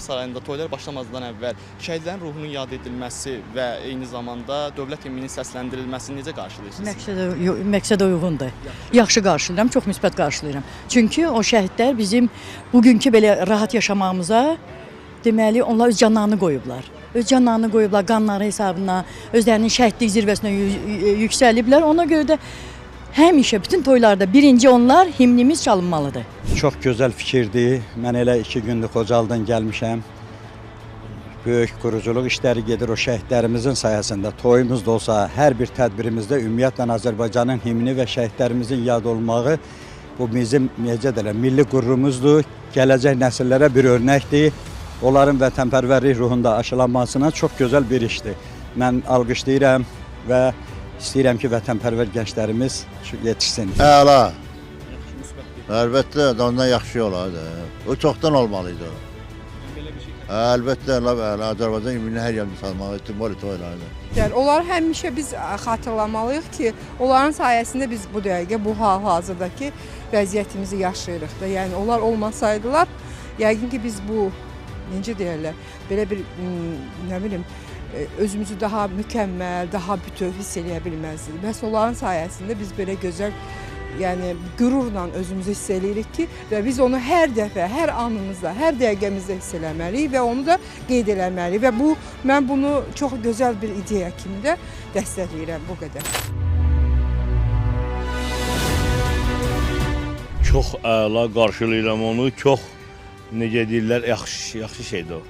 sarayında toylar başlamazdan əvvəl şəhidlərin ruhunun yad edilməsi və eyni zamanda dövlət himninin səsləndirilməsini necə qarşılayırsınız? Məqsədə uyğundur. Yaxşı qarşılayıram, çox müsbət qarşılayıram. Çünki o şəhidlər bizim bugünkü belə rahat yaşamağımıza deməli onlar öz canlarını qoyublar. Öz canlarını qoyublar qanları hesabına, özlərinin şəhidlik zirvəsinə yüksəliblər. Ona görə də həmişə bütün toylarda birinci onlar himnimiz çalınmalıdır. Çox gözəl fikirdir. Mən elə 2 gündür Xocalıdan gəlmişəm. Böyük quruculuq işləri gedir o şəhidlərimizin sayəsində. Toyumuz da olsa, hər bir tədbirimizdə ümumiyyətlə Azərbaycanın himni və şəhidlərimizin yad olmağı bu bizim necə deyirlər, milli qürurumuzdur. Gələcək nəsillərə bir örnəkdir. Onların vətənpərvərlik ruhunda aşılanmasına çox gözəl bir işdir. Mən alqışlayıram və istəyirəm ki, vətənpərvər gənclərimiz yetişsin. Əla. Əlbəttə, ondan yaxşı olardı. O çoxdan olmalıydı. Əlbəttə, Azərbaycan himnini hər yerdə salmalı, tümori toylarda. Yəni, onları həmişə biz xatırlamalıyıq ki, onların sayəsində biz bu dəqiqə, bu hal-hazırdakı vəziyyətimizi yaşayırıq da. Yəni, onlar olmasaydılar, yəqin ki, biz bu, necə deyərlər, belə bir, nə bilim, özümüzü daha mükəmməl, daha bütöv hiss eləyə bilməzdik. Bəs onların sayəsində biz belə gözəl, yəni qürurla özümüzü hiss eləyirik ki, və biz onu hər dəfə, hər anımızda, hər dəqiqəmizdə hiss eləməliyik və onu da qeyd eləməliyik və bu, mən bunu çox gözəl bir ideya kimi də dəstəkləyirəm bu qədər. Çox əla qarşılayıram onu, çox, necə deyirlər, yaxşı şeydir o.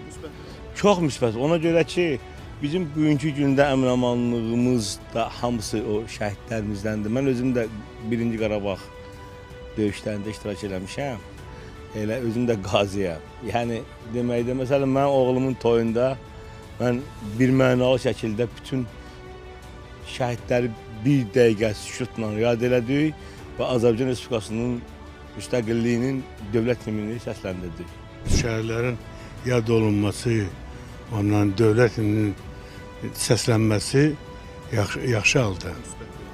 Çox müsbət. Ona görə ki, bizim bugünkü gündə əmin-amanlığımız da hamısı o şəhidlərimizdəndir. Mən özüm də 1-ci Qarabağ döyüşlərində iştirak eləmişəm. Elə özüm də qaziyəm. Yəni, deməkdə, məsələn, mənim oğlumun toyunda mən bir mənalı şəkildə bütün şəhidləri bir dəqiqə sükutla yad elədik və Azərbaycan Respublikasının müstəqilliyinin dövlət himnini səsləndirdik. Şəhərlərin yad olunması, ondan dövlət himninin səslənməsi yaxşı halda,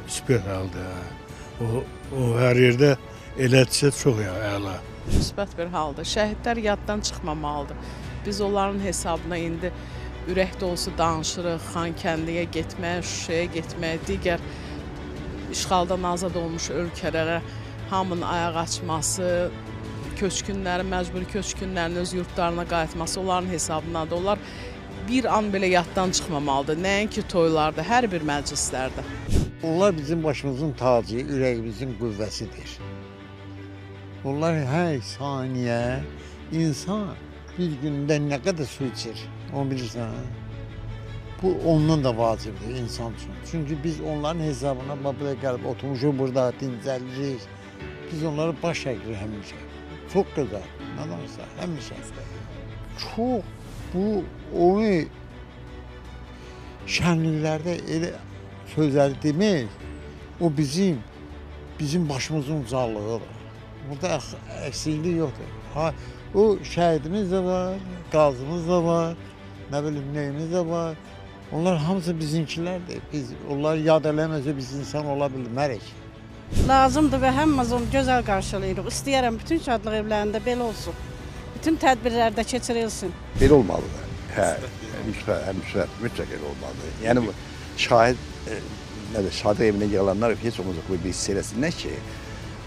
müsbət halda. O hər yerdə elədirsə çox əla. Müsbət bir haldır. Şəhidlər yaddan çıxmamalıdır. Biz onların hesabına indi ürək dolusu danışırıq, Xankəndiyə getmək, Şuşaya getmək, digər işğaldan azad olmuş ölkələrə hamının ayaq açması, köçkünlərin, məcburi köçkünlərin öz yurtlarına qayıtması onların hesabınadır. Onlar bir an belə yaddan çıxmamalıdır. Nəinki toylarda, hər bir məclislərdə. Onlar bizim başımızın tacı, ürəyimizin qüvvəsidir. Onlar hər saniyə insan bir gündə nə qədər su içir, onu bilirsən. Bu ondan da vacibdir insan üçün. Çünki biz onların hesabına belə gəlib oturmuşuq burada, dincəlirik. Biz onları baş əqirik həmişə. Çox gözəl, nədansa, həmişə. Çox bu, onu şənliklərdə elə sözləri demək, o bizim başımızın ucallığıdır. Burada əksiklik yoxdur. O şəhidimiz də var, qazımız da var, nə bilim neyimiz də var. Onlar hamısı bizimkilərdir. Biz onları yad eləməsə biz insan ola bilmərik. Lazımdır və həmmimiz onu gözəl qarşılayırıq. İstəyərəm bütün şadlıq evlərində belə olsun. Bütün tədbirlərdə keçirilsin. Belə olmalıdır. Hə, mütləq elə olmalıdır. Yəni, şahid evinə yığılanlar heç olmazsa bir hiss eləsinlər ki,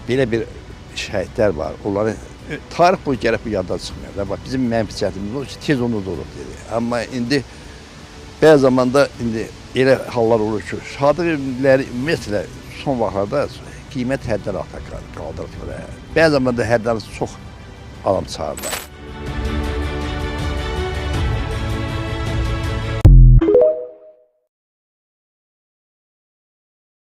belə bir şəhidlər var. Onları tarix boyu gəlib bu yaddan çıxmıyor. Bax, bizim mənfiçətimiz olur ki, tez onu da olur dedi. Amma indi bəzi zamanda indi elə hallar olur ki, şahid evləri ümumiyyətlə son vaxtlarda qiymət həddən artıq qaldırılır. Bəzi zamanda həddən çox adam çağırırlar.